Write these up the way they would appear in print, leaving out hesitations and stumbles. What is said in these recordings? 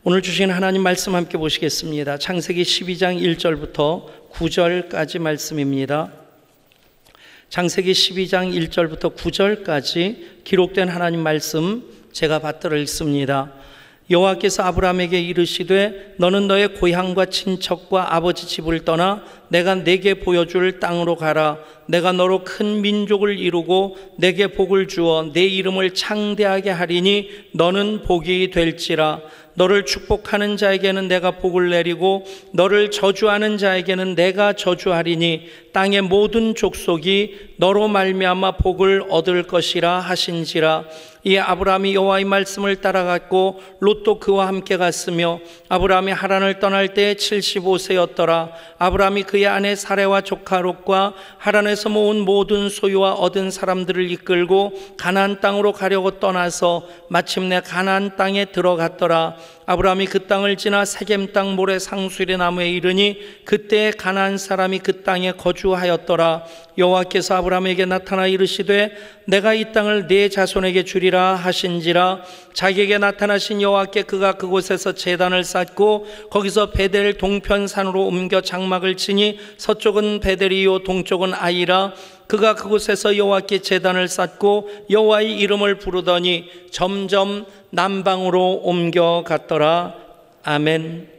오늘 주신 하나님 말씀 함께 보시겠습니다. 창세기 12장 1절부터 9절까지 말씀입니다. 창세기 12장 1절부터 9절까지 기록된 하나님 말씀 제가 받들어 읽습니다. 여호와께서 아브라함에게 이르시되 너는 너의 고향과 친척과 아버지 집을 떠나 내가 네게 보여줄 땅으로 가라. 내가 너로 큰 민족을 이루고 내게 복을 주어 내 이름을 창대하게 하리니 너는 복이 될지라. 너를 축복하는 자에게는 내가 복을 내리고 너를 저주하는 자에게는 내가 저주하리니 땅의 모든 족속이 너로 말미암아 복을 얻을 것이라 하신지라. 이 아브라함이 여호와의 말씀을 따라갔고 롯도 그와 함께 갔으며 아브라함이 하란을 떠날 때 75세였더라. 아브라함이 그의 아내 사레와 조카 롯과 하란에서 모은 모든 소유와 얻은 사람들을 이끌고 가나안 땅으로 가려고 떠나서 마침내 가나안 땅에 들어갔더라. 아브라함이 그 땅을 지나 세겜 땅 모래 상수리 나무에 이르니 그때 가나안 사람이 그 땅에 거주하였더라. 여호와께서 아브라함에게 나타나 이르시되 내가 이 땅을 네 자손에게 주리라 하신지라. 자기에게 나타나신 여호와께 그가 그곳에서 제단을 쌓고 거기서 베델 동편산으로 옮겨 장막을 치니 서쪽은 베델이요 동쪽은 아이라. 그가 그곳에서 여호와께 제단을 쌓고 여호와의 이름을 부르더니 점점 남방으로 옮겨갔더라. 아멘.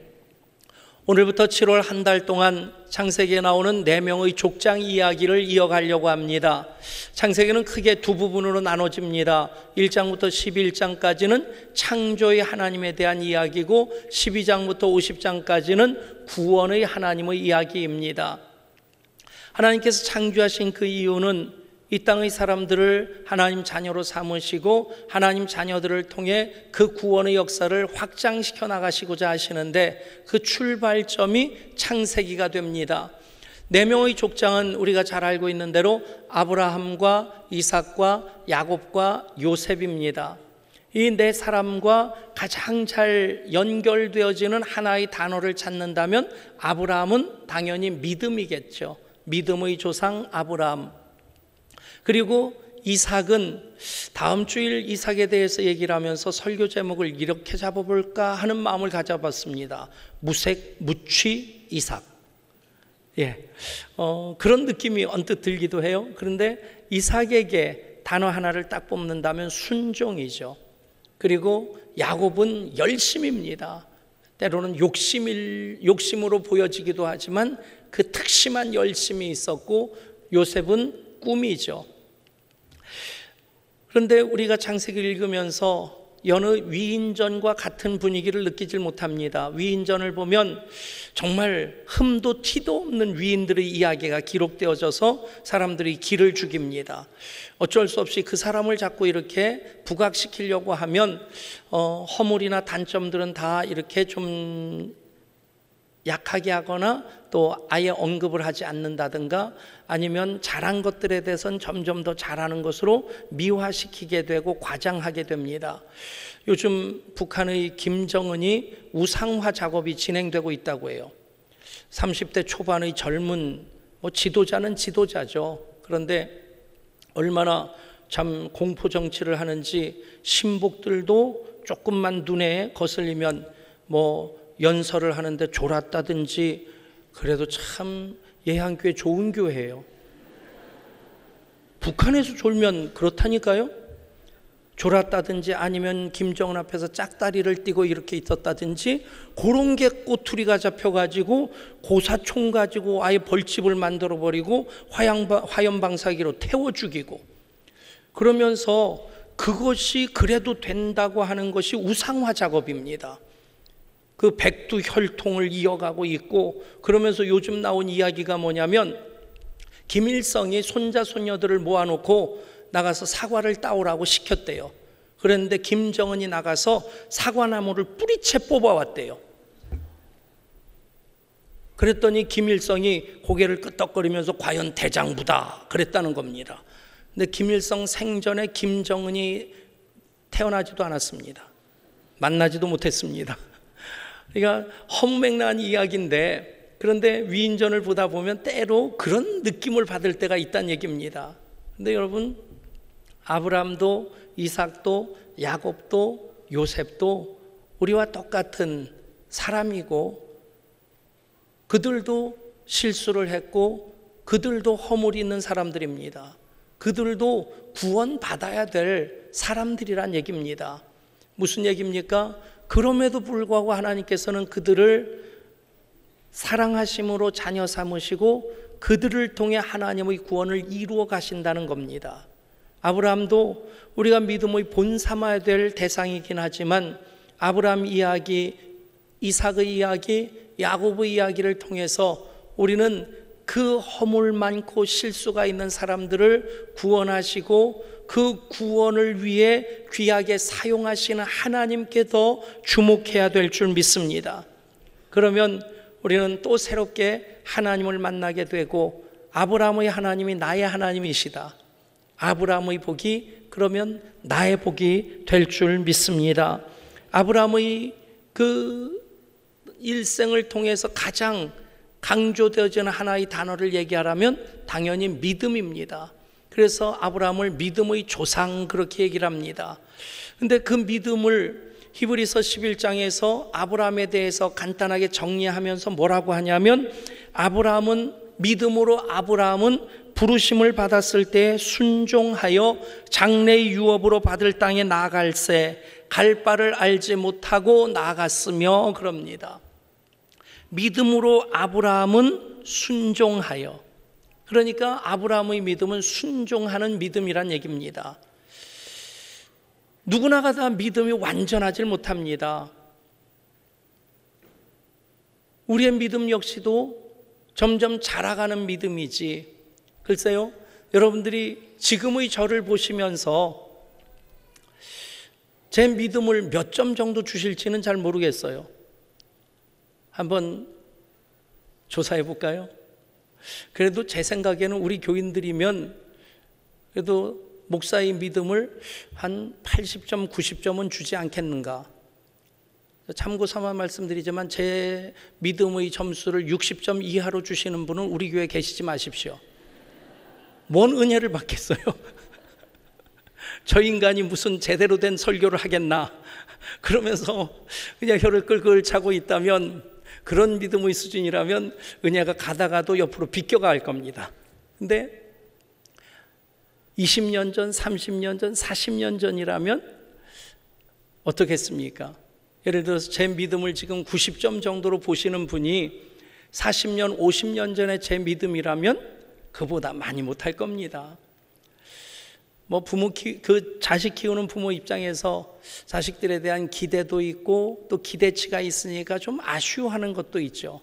오늘부터 7월 한 달 동안 창세기에 나오는 4명의 족장 이야기를 이어가려고 합니다. 창세기는 크게 두 부분으로 나눠집니다. 1장부터 11장까지는 창조의 하나님에 대한 이야기고 12장부터 50장까지는 구원의 하나님의 이야기입니다. 하나님께서 창조하신 그 이유는 이 땅의 사람들을 하나님 자녀로 삼으시고 하나님 자녀들을 통해 그 구원의 역사를 확장시켜 나가시고자 하시는데 그 출발점이 창세기가 됩니다. 4명의 족장은 우리가 잘 알고 있는 대로 아브라함과 이삭과 야곱과 요셉입니다. 이 4사람과 가장 잘 연결되어지는 하나의 단어를 찾는다면 아브라함은 당연히 믿음이겠죠. 믿음의 조상 아브라함. 그리고 이삭은 다음 주일 이삭에 대해서 얘기를 하면서 설교 제목을 이렇게 잡아볼까 하는 마음을 가져봤습니다. 무취 이삭. 그런 느낌이 언뜻 들기도 해요. 그런데 이삭에게 단어 하나를 딱 뽑는다면 순종이죠. 그리고 야곱은 열심입니다. 때로는 욕심으로 보여지기도 하지만 그 특심한 열심이 있었고 요셉은 꿈이죠. 그런데 우리가 창세기를 읽으면서 여느 위인전과 같은 분위기를 느끼질 못합니다. 위인전을 보면 정말 흠도 티도 없는 위인들의 이야기가 기록되어져서 사람들이 기를 죽입니다. 어쩔 수 없이 그 사람을 자꾸 이렇게 부각시키려고 하면 허물이나 단점들은 다 이렇게 좀 약하게 하거나 또 아예 언급을 하지 않는다든가 아니면 잘한 것들에 대해서는 점점 더 잘하는 것으로 미화시키게 되고 과장하게 됩니다. 요즘 북한의 김정은이 우상화 작업이 진행되고 있다고 해요. 30대 초반의 젊은 지도자는 지도자죠. 그런데 얼마나 참 공포 정치를 하는지 신복들도 조금만 눈에 거슬리면 연설을 하는데 졸았다든지 그래도 참 예한교회 좋은 교회예요. 북한에서 졸면 그렇다니까요. 졸았다든지 아니면 김정은 앞에서 짝다리를 띠고 이렇게 있었다든지 그런 게 꼬투리가 잡혀가지고 고사총 가지고 아예 벌집을 만들어버리고 화염방사기로 태워 죽이고 그러면서 그것이 그래도 된다고 하는 것이 우상화 작업입니다. 그 백두 혈통을 이어가고 있고 그러면서 요즘 나온 이야기가 뭐냐면 김일성이 손자 손녀들을 모아놓고 나가서 사과를 따오라고 시켰대요. 그런데 김정은이 나가서 사과나무를 뿌리채 뽑아왔대요. 그랬더니 김일성이 고개를 끄덕거리면서 과연 대장부다 그랬다는 겁니다. 근데 김일성 생전에 김정은이 태어나지도 않았습니다. 만나지도 못했습니다. 그러니까 헛맹랑한 이야기인데 그런데 위인전을 보다 보면 때로 그런 느낌을 받을 때가 있다는 얘기입니다. 그런데 여러분 아브라함도 이삭도 야곱도 요셉도 우리와 똑같은 사람이고 그들도 실수를 했고 그들도 허물이 있는 사람들입니다. 그들도 구원받아야 될 사람들이란 얘기입니다. 무슨 얘기입니까? 그럼에도 불구하고 하나님께서는 그들을 사랑하심으로 자녀 삼으시고 그들을 통해 하나님의 구원을 이루어 가신다는 겁니다. 아브라함도 우리가 믿음의 본 삼아야 될 대상이긴 하지만 아브라함 이야기, 이삭의 이야기, 야곱의 이야기를 통해서 우리는 그 허물 많고 실수가 있는 사람들을 구원하시고 그 구원을 위해 귀하게 사용하시는 하나님께 더 주목해야 될 줄 믿습니다. 그러면 우리는 또 새롭게 하나님을 만나게 되고 아브라함의 하나님이 나의 하나님이시다. 아브라함의 복이 그러면 나의 복이 될 줄 믿습니다. 아브라함의 그 일생을 통해서 가장 강조되어지는 하나의 단어를 얘기하라면 당연히 믿음입니다. 그래서 아브라함을 믿음의 조상 그렇게 얘기를 합니다. 근데 그 믿음을 히브리서 11장에서 아브라함에 대해서 간단하게 정리하면서 뭐라고 하냐면 아브라함은 믿음으로 부르심을 받았을 때 순종하여 장래의 유업으로 받을 땅에 나아갈새 갈 바를 알지 못하고 나아갔으며 그럽니다. 믿음으로 아브라함은 순종하여, 그러니까 아브라함의 믿음은 순종하는 믿음이란 얘기입니다. 누구나가 다 믿음이 완전하지 못합니다. 우리의 믿음 역시도 점점 자라가는 믿음이지. 글쎄요, 여러분들이 지금의 저를 보시면서 제 믿음을 몇 점 정도 주실지는 잘 모르겠어요. 한번 조사해 볼까요? 그래도 제 생각에는 우리 교인들이면 그래도 목사의 믿음을 한 80점, 90점은 주지 않겠는가. 참고 삼아 말씀드리지만 제 믿음의 점수를 60점 이하로 주시는 분은 우리 교회에 계시지 마십시오. 뭔 은혜를 받겠어요? 저 인간이 무슨 제대로 된 설교를 하겠나 그러면서 그냥 혀를 끌끌 차고 있다면, 그런 믿음의 수준이라면 은혜가 가다가도 옆으로 비껴갈 겁니다. 근데 20년 전, 30년 전, 40년 전이라면 어떻겠습니까? 예를 들어서 제 믿음을 지금 90점 정도로 보시는 분이 40년, 50년 전에 제 믿음이라면 그보다 많이 못할 겁니다. 뭐 그 자식 키우는 부모 입장에서 자식들에 대한 기대도 있고 또 기대치가 있으니까 좀 아쉬워하는 것도 있죠.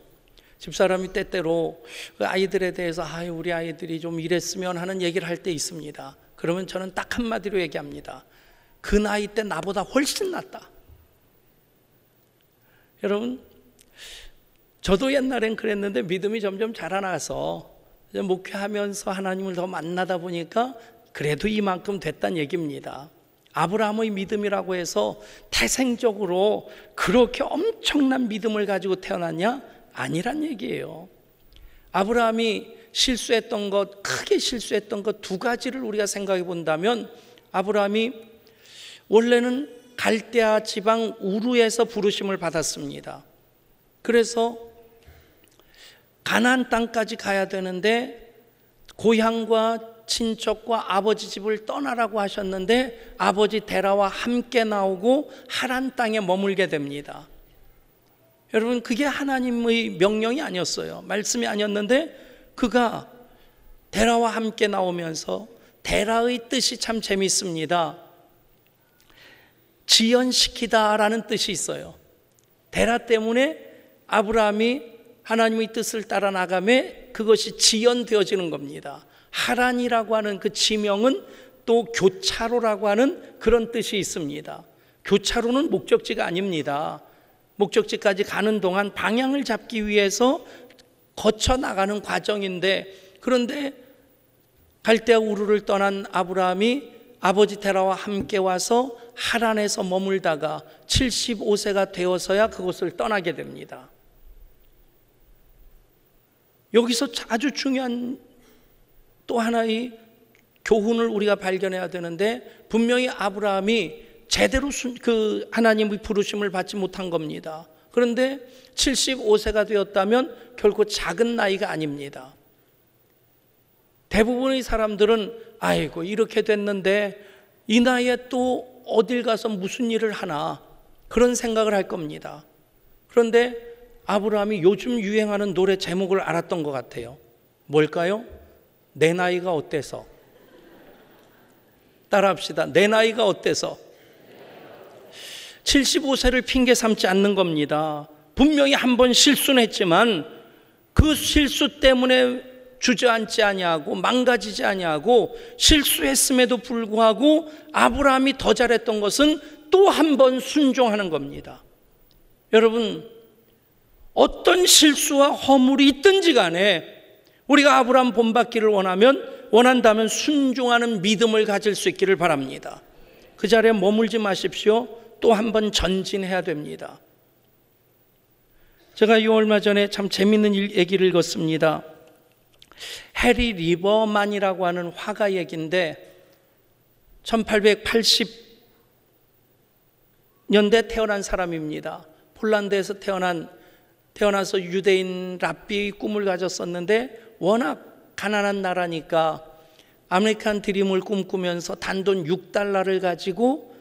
집사람이 때때로 그 아이들에 대해서 우리 아이들이 좀 이랬으면 하는 얘기를 할 때 있습니다. 그러면 저는 딱 한마디로 얘기합니다. 그 나이 때 나보다 훨씬 낫다. 여러분, 저도 옛날엔 그랬는데 믿음이 점점 자라나서 목회하면서 하나님을 더 만나다 보니까 그래도 이만큼 됐단 얘기입니다. 아브라함의 믿음이라고 해서 태생적으로 그렇게 엄청난 믿음을 가지고 태어났냐? 아니란 얘기예요. 아브라함이 실수했던 것, 크게 실수했던 것 두 가지를 우리가 생각해 본다면, 아브라함이 원래는 갈대아 지방 우르에서 부르심을 받았습니다. 그래서 가나안 땅까지 가야 되는데 고향과 친척과 아버지 집을 떠나라고 하셨는데 아버지 데라와 함께 나오고 하란 땅에 머물게 됩니다. 여러분, 그게 하나님의 명령이 아니었어요. 말씀이 아니었는데 그가 데라와 함께 나오면서, 데라의 뜻이 참 재밌습니다. 지연시키다라는 뜻이 있어요. 데라 때문에 아브라함이 하나님의 뜻을 따라 나가매 그것이 지연되어지는 겁니다. 하란이라고 하는 그 지명은 또 교차로라고 하는 그런 뜻이 있습니다. 교차로는 목적지가 아닙니다. 목적지까지 가는 동안 방향을 잡기 위해서 거쳐 나가는 과정인데, 그런데 갈대아 우르를 떠난 아브라함이 아버지 테라와 함께 와서 하란에서 머물다가 75세가 되어서야 그곳을 떠나게 됩니다. 여기서 아주 중요한 또 하나의 교훈을 우리가 발견해야 되는데, 분명히 아브라함이 제대로 하나님의 부르심을 받지 못한 겁니다. 그런데 75세가 되었다면 결코 작은 나이가 아닙니다. 대부분의 사람들은 아이고 이렇게 됐는데 이 나이에 또 어딜 가서 무슨 일을 하나 그런 생각을 할 겁니다. 그런데 아브라함이 요즘 유행하는 노래 제목을 알았던 것 같아요. 뭘까요? 내 나이가 어때서? 따라합시다. 내 나이가 어때서? 75세를 핑계 삼지 않는 겁니다. 분명히 한 번 실수는 했지만 그 실수 때문에 주저앉지 아니하고 망가지지 아니하고 실수했음에도 불구하고 아브라함이 더 잘했던 것은 또 한 번 순종하는 겁니다. 여러분, 어떤 실수와 허물이 있든지 간에 우리가 아브라함 본받기를 원한다면 순종하는 믿음을 가질 수 있기를 바랍니다. 그 자리에 머물지 마십시오. 또 한 번 전진해야 됩니다. 제가 이 얼마 전에 참 재밌는 얘기를 읽었습니다. 해리 리버만이라고 하는 화가 얘기인데 1880년대 태어난 사람입니다. 폴란드에서 태어나서 유대인 랍비의 꿈을 가졌었는데 워낙 가난한 나라니까 아메리칸 드림을 꿈꾸면서 단돈 $6를 가지고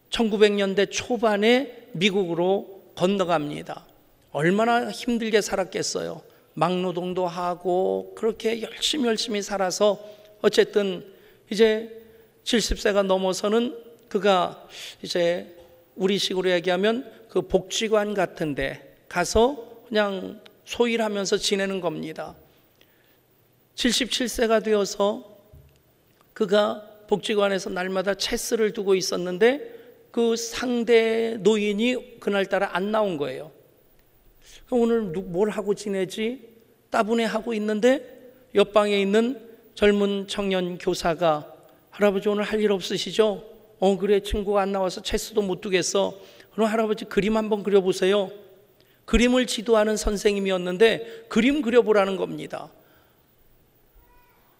1900년대 초반에 미국으로 건너갑니다. 얼마나 힘들게 살았겠어요. 막노동도 하고 그렇게 열심히 살아서 어쨌든 이제 70세가 넘어서는 그가 이제 우리식으로 얘기하면 그 복지관 같은 데 가서 그냥 소일하면서 지내는 겁니다. 77세가 되어서 그가 복지관에서 날마다 체스를 두고 있었는데 그 상대 노인이 그날따라 안 나온 거예요. 오늘 뭘 하고 지내지? 따분해하고 있는데 옆방에 있는 젊은 청년 교사가 할아버지 오늘 할 일 없으시죠? 그래 친구가 안 나와서 체스도 못 두겠어. 그럼 할아버지 그림 한번 그려보세요. 그림을 지도하는 선생님이었는데 그림 그려보라는 겁니다.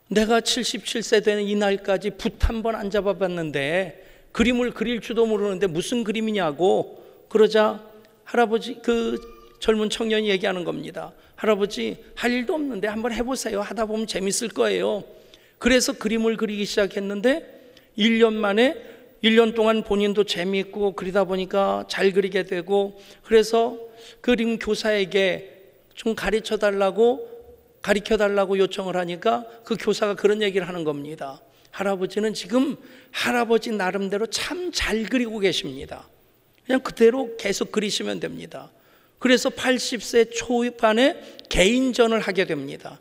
내가 77세 되는 이 날까지 붓 한 번 안 잡아봤는데 그림을 그릴 줄도 모르는데 무슨 그림이냐고. 그러자 할아버지 그 젊은 청년이 얘기하는 겁니다. 할아버지 할 일도 없는데 한번 해보세요. 하다 보면 재밌을 거예요. 그래서 그림을 그리기 시작했는데 1년 동안 본인도 재미있고 그리다 보니까 잘 그리게 되고 그래서 그림 교사에게 좀 가르쳐달라고 요청을 하니까 그 교사가 그런 얘기를 하는 겁니다. 할아버지는 지금 할아버지 나름대로 참 잘 그리고 계십니다. 그냥 그대로 계속 그리시면 됩니다. 그래서 80세 초반에 개인전을 하게 됩니다.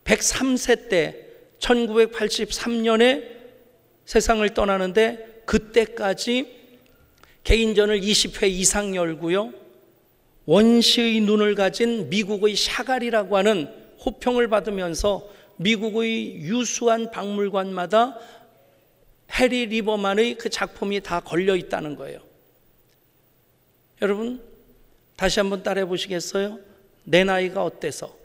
103세 때 1983년에 세상을 떠나는데 그때까지 개인전을 20회 이상 열고요. 원시의 눈을 가진 미국의 샤갈이라고 하는 호평을 받으면서 미국의 유수한 박물관마다 해리 리버만의 그 작품이 다 걸려 있다는 거예요. 여러분 다시 한번 따라해 보시겠어요? 내 나이가 어때서?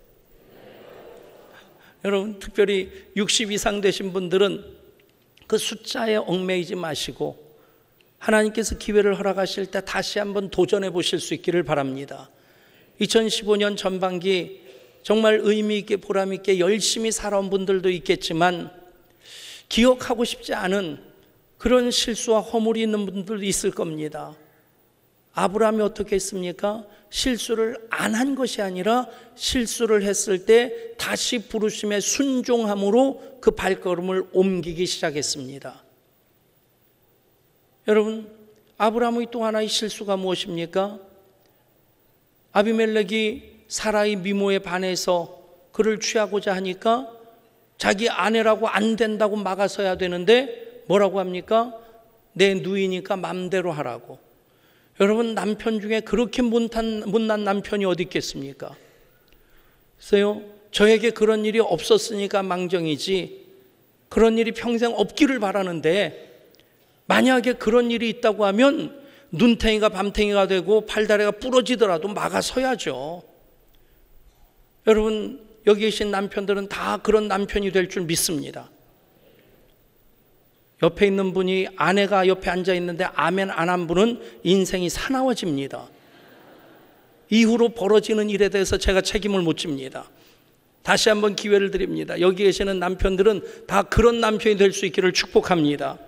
여러분 특별히 60 이상 되신 분들은 그 숫자에 얽매이지 마시고 하나님께서 기회를 허락하실 때 다시 한번 도전해 보실 수 있기를 바랍니다. 2015년 전반기 정말 의미 있게 보람 있게 열심히 살아온 분들도 있겠지만 기억하고 싶지 않은 그런 실수와 허물이 있는 분들도 있을 겁니다. 아브라함이 어떻게 했습니까? 실수를 안 한 것이 아니라 실수를 했을 때 다시 부르심에 순종함으로 그 발걸음을 옮기기 시작했습니다. 여러분, 아브라함의 또 하나의 실수가 무엇입니까? 아비멜렉이 사라의 미모에 반해서 그를 취하고자 하니까 자기 아내라고 안 된다고 막아서야 되는데 뭐라고 합니까? 내 누이니까 맘대로 하라고. 여러분 남편 중에 그렇게 못난 남편이 어디 있겠습니까? 글쎄요, 저에게 그런 일이 없었으니까 망정이지 그런 일이 평생 없기를 바라는데 만약에 그런 일이 있다고 하면 눈탱이가 밤탱이가 되고 팔다리가 부러지더라도 막아서야죠. 여러분 여기 계신 남편들은 다 그런 남편이 될 줄 믿습니다. 옆에 있는 분이, 아내가 옆에 앉아 있는데 아멘 안 한 분은 인생이 사나워집니다. 이후로 벌어지는 일에 대해서 제가 책임을 못 집니다. 다시 한번 기회를 드립니다. 여기 계시는 남편들은 다 그런 남편이 될 수 있기를 축복합니다.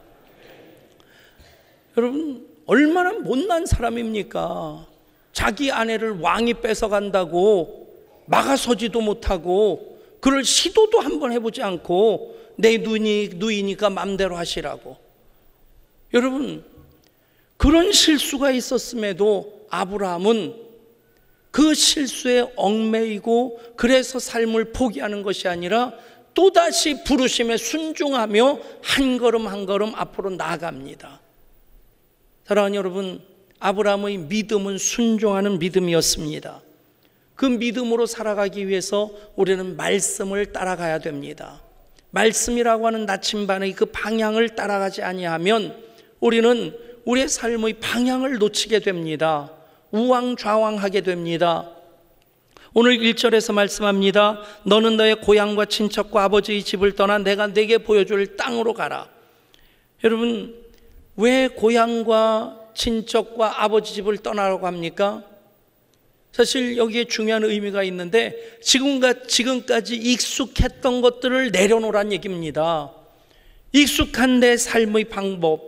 여러분, 얼마나 못난 사람입니까? 자기 아내를 왕이 뺏어간다고 막아서지도 못하고 그럴 시도도 한번 해보지 않고 내 누이니까 맘대로 하시라고. 여러분, 그런 실수가 있었음에도 아브라함은 그 실수에 얽매이고 그래서 삶을 포기하는 것이 아니라 또다시 부르심에 순종하며 한 걸음 한 걸음 앞으로 나아갑니다. 사랑하는 여러분, 아브라함의 믿음은 순종하는 믿음이었습니다. 그 믿음으로 살아가기 위해서 우리는 말씀을 따라가야 됩니다. 말씀이라고 하는 나침반의 그 방향을 따라가지 아니하면 우리는 우리의 삶의 방향을 놓치게 됩니다. 우왕좌왕하게 됩니다. 오늘 1절에서 말씀합니다. 너는 너의 고향과 친척과 아버지의 집을 떠나 내가 네게 보여줄 땅으로 가라. 여러분, 왜 고향과 친척과 아버지 집을 떠나라고 합니까? 사실 여기에 중요한 의미가 있는데 지금까지 익숙했던 것들을 내려놓으란 얘기입니다. 익숙한 내 삶의 방법,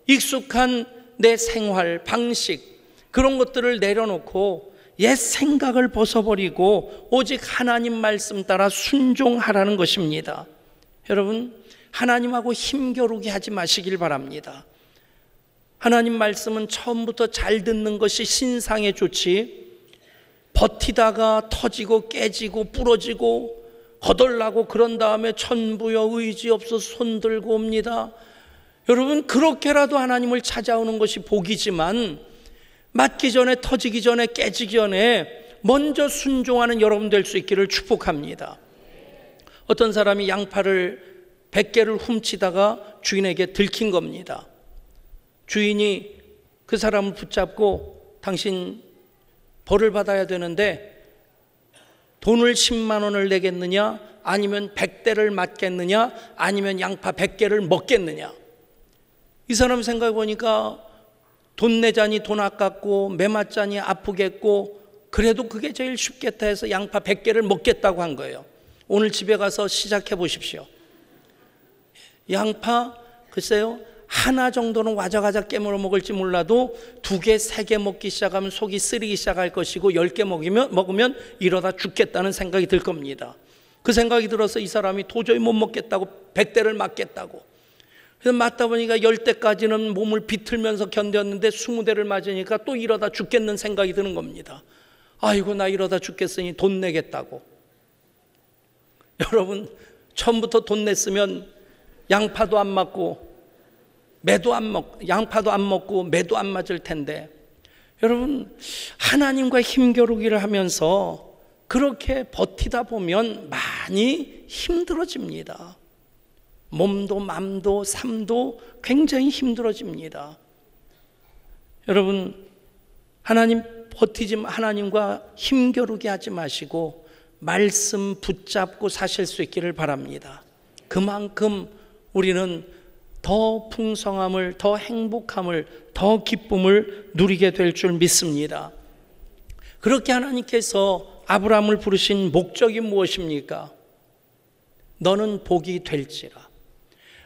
익숙한 내 생활 방식, 그런 것들을 내려놓고 옛 생각을 벗어버리고 오직 하나님 말씀 따라 순종하라는 것입니다. 여러분, 하나님하고 힘겨루게 하지 마시길 바랍니다. 하나님 말씀은 처음부터 잘 듣는 것이 신상에 좋지, 버티다가 터지고 깨지고 부러지고 거덜나고 그런 다음에 천부여 의지 없어서 손 들고 옵니다. 여러분, 그렇게라도 하나님을 찾아오는 것이 복이지만 맞기 전에, 터지기 전에, 깨지기 전에 먼저 순종하는 여러분 될 수 있기를 축복합니다. 어떤 사람이 양파를 100개를 훔치다가 주인에게 들킨 겁니다. 주인이 그 사람을 붙잡고 당신 벌을 받아야 되는데 돈을 10만 원을 내겠느냐, 아니면 100대를 맞겠느냐, 아니면 양파 100개를 먹겠느냐. 이 사람 생각해 보니까 돈 내자니 돈 아깝고 매 맞자니 아프겠고 그래도 그게 제일 쉽겠다 해서 양파 100개를 먹겠다고 한 거예요. 오늘 집에 가서 시작해 보십시오. 양파 글쎄요, 하나 정도는 와자가자 깨물어 먹을지 몰라도 2개, 3개 먹기 시작하면 속이 쓰리기 시작할 것이고 10개 먹으면 이러다 죽겠다는 생각이 들 겁니다. 그 생각이 들어서 이 사람이 도저히 못 먹겠다고 100대를 맞겠다고. 그래서 맞다 보니까 10대까지는 몸을 비틀면서 견뎠는데 20대를 맞으니까 또 이러다 죽겠는 생각이 드는 겁니다. 아이고, 나 이러다 죽겠으니 돈 내겠다고. 여러분, 처음부터 돈 냈으면 양파도 안 맞고 양파도 안 먹고 매도 안 맞을 텐데, 여러분, 하나님과 힘겨루기를 하면서 그렇게 버티다 보면 많이 힘들어집니다. 몸도 맘도 삶도 굉장히 힘들어집니다. 여러분, 하나님과 힘겨루게 하지 마시고 말씀 붙잡고 사실 수 있기를 바랍니다. 그만큼 우리는 더 풍성함을, 더 행복함을, 더 기쁨을 누리게 될 줄 믿습니다. 그렇게 하나님께서 아브라함을 부르신 목적이 무엇입니까? 너는 복이 될지라.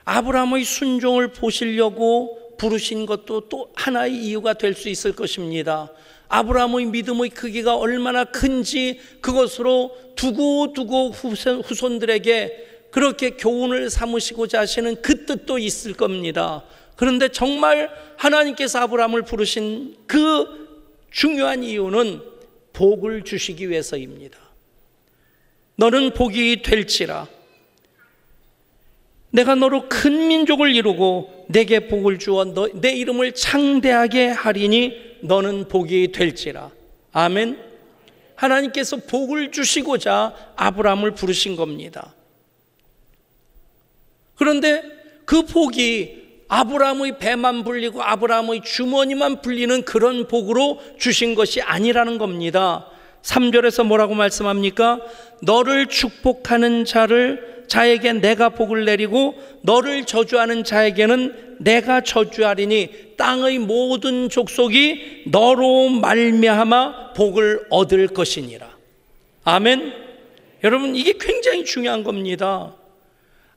아브라함의 순종을 보시려고 부르신 것도 또 하나의 이유가 될 수 있을 것입니다. 아브라함의 믿음의 크기가 얼마나 큰지 그것으로 두고두고 후손들에게 그렇게 교훈을 삼으시고자 하시는 그 뜻도 있을 겁니다. 그런데 정말 하나님께서 아브라함을 부르신 그 중요한 이유는 복을 주시기 위해서입니다. 너는 복이 될지라. 내가 너로 큰 민족을 이루고 내게 복을 주어 내 이름을 창대하게 하리니 너는 복이 될지라. 아멘. 하나님께서 복을 주시고자 아브라함을 부르신 겁니다. 그런데 그 복이 아브라함의 배만 불리고 아브라함의 주머니만 불리는 그런 복으로 주신 것이 아니라는 겁니다. 3절에서 뭐라고 말씀합니까? 너를 축복하는 자에게 내가 복을 내리고 너를 저주하는 자에게는 내가 저주하리니 땅의 모든 족속이 너로 말미암아 복을 얻을 것이니라. 아멘. 여러분, 이게 굉장히 중요한 겁니다.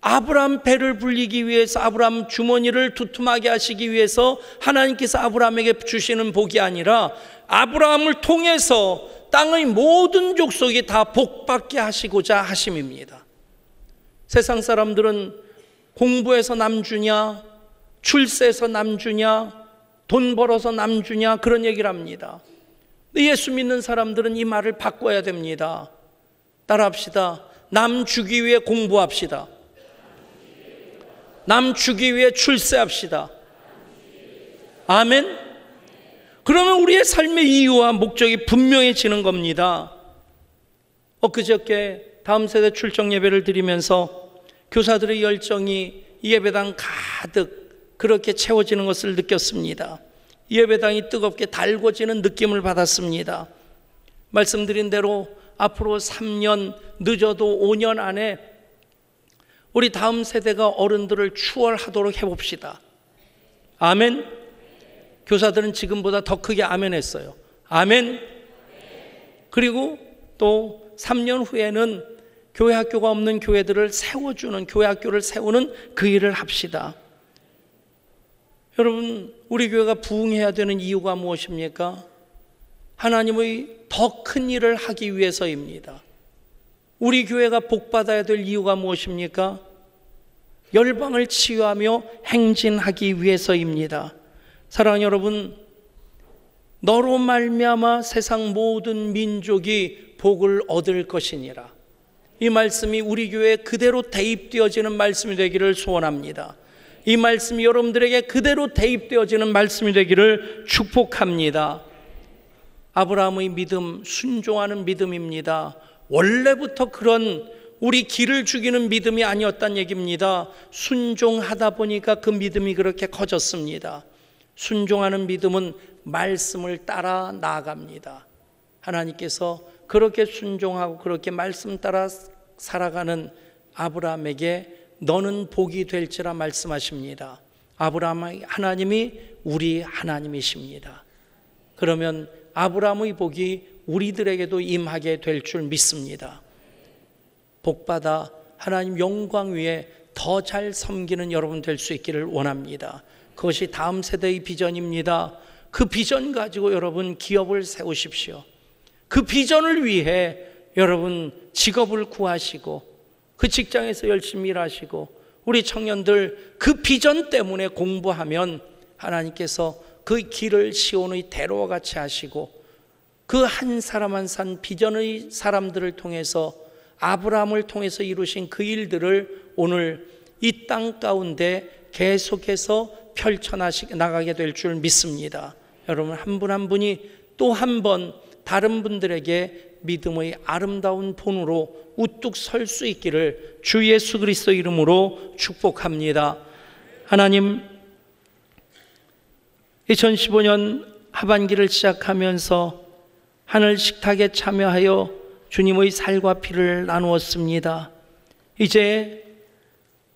아브라함 배를 불리기 위해서, 아브라함 주머니를 두툼하게 하시기 위해서 하나님께서 아브라함에게 주시는 복이 아니라 아브라함을 통해서 땅의 모든 족속이 다 복받게 하시고자 하심입니다. 세상 사람들은 공부해서 남주냐, 출세해서 남주냐, 돈 벌어서 남주냐, 그런 얘기를 합니다. 예수 믿는 사람들은 이 말을 바꿔야 됩니다. 따라합시다. 남 주기 위해 공부합시다. 남 주기 위해 출세합시다. 아멘. 그러면 우리의 삶의 이유와 목적이 분명해지는 겁니다. 엊그저께 다음 세대 출정 예배를 드리면서 교사들의 열정이 이 예배당 가득 그렇게 채워지는 것을 느꼈습니다. 이 예배당이 뜨겁게 달궈지는 느낌을 받았습니다. 말씀드린 대로 앞으로 3년, 늦어도 5년 안에 우리 다음 세대가 어른들을 추월하도록 해봅시다. 아멘. 교사들은 지금보다 더 크게 아멘 했어요. 아멘. 그리고 또 3년 후에는 교회 학교가 없는 교회들을 세워주는, 교회 학교를 세우는 그 일을 합시다. 여러분, 우리 교회가 부흥해야 되는 이유가 무엇입니까? 하나님의 더 큰 일을 하기 위해서입니다. 우리 교회가 복받아야 될 이유가 무엇입니까? 열방을 치유하며 행진하기 위해서입니다. 사랑하는 여러분, 너로 말미암아 세상 모든 민족이 복을 얻을 것이니라. 이 말씀이 우리 교회에 그대로 대입되어지는 말씀이 되기를 소원합니다. 이 말씀이 여러분들에게 그대로 대입되어지는 말씀이 되기를 축복합니다. 아브라함의 믿음, 순종하는 믿음입니다. 원래부터 그런 우리 길을 죽이는 믿음이 아니었단 얘기입니다. 순종하다 보니까 그 믿음이 그렇게 커졌습니다. 순종하는 믿음은 말씀을 따라 나아갑니다. 하나님께서 그렇게 순종하고 그렇게 말씀 따라 살아가는 아브라함에게 너는 복이 될지라 말씀하십니다. 아브라함 하나님이 우리 하나님이십니다. 그러면 아브라함의 복이 우리들에게도 임하게 될 줄 믿습니다. 복받아 하나님 영광 위에 더 잘 섬기는 여러분 될 수 있기를 원합니다. 그것이 다음 세대의 비전입니다. 그 비전 가지고 여러분 기업을 세우십시오. 그 비전을 위해 여러분 직업을 구하시고 그 직장에서 열심히 일하시고 우리 청년들 그 비전 때문에 공부하면 하나님께서 그 길을 시온의 대로와 같이 하시고 그 한 사람 한 사람 비전의 사람들을 통해서 아브라함을 통해서 이루신 그 일들을 오늘 이 땅 가운데 계속해서 펼쳐나가게 될 줄 믿습니다. 여러분 한 분 한 분이 또 한 번 다른 분들에게 믿음의 아름다운 본으로 우뚝 설 수 있기를 주 예수 그리스도 이름으로 축복합니다. 하나님, 2015년 하반기를 시작하면서 하늘 식탁에 참여하여 주님의 살과 피를 나누었습니다. 이제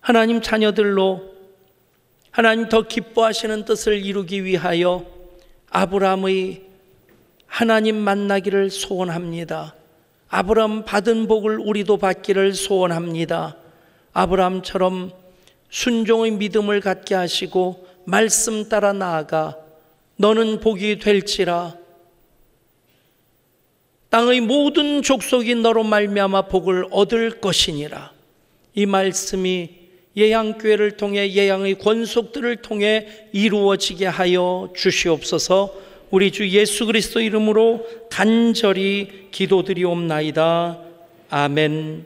하나님 자녀들로 하나님 더 기뻐하시는 뜻을 이루기 위하여 아브라함의 하나님 만나기를 소원합니다. 아브라함 받은 복을 우리도 받기를 소원합니다. 아브라함처럼 순종의 믿음을 갖게 하시고 말씀 따라 나아가 너는 복이 될지라 땅의 모든 족속이 너로 말미암아 복을 얻을 것이니라. 이 말씀이 예양교회를 통해 예양의 권속들을 통해 이루어지게 하여 주시옵소서. 우리 주 예수 그리스도 이름으로 간절히 기도드리옵나이다. 아멘.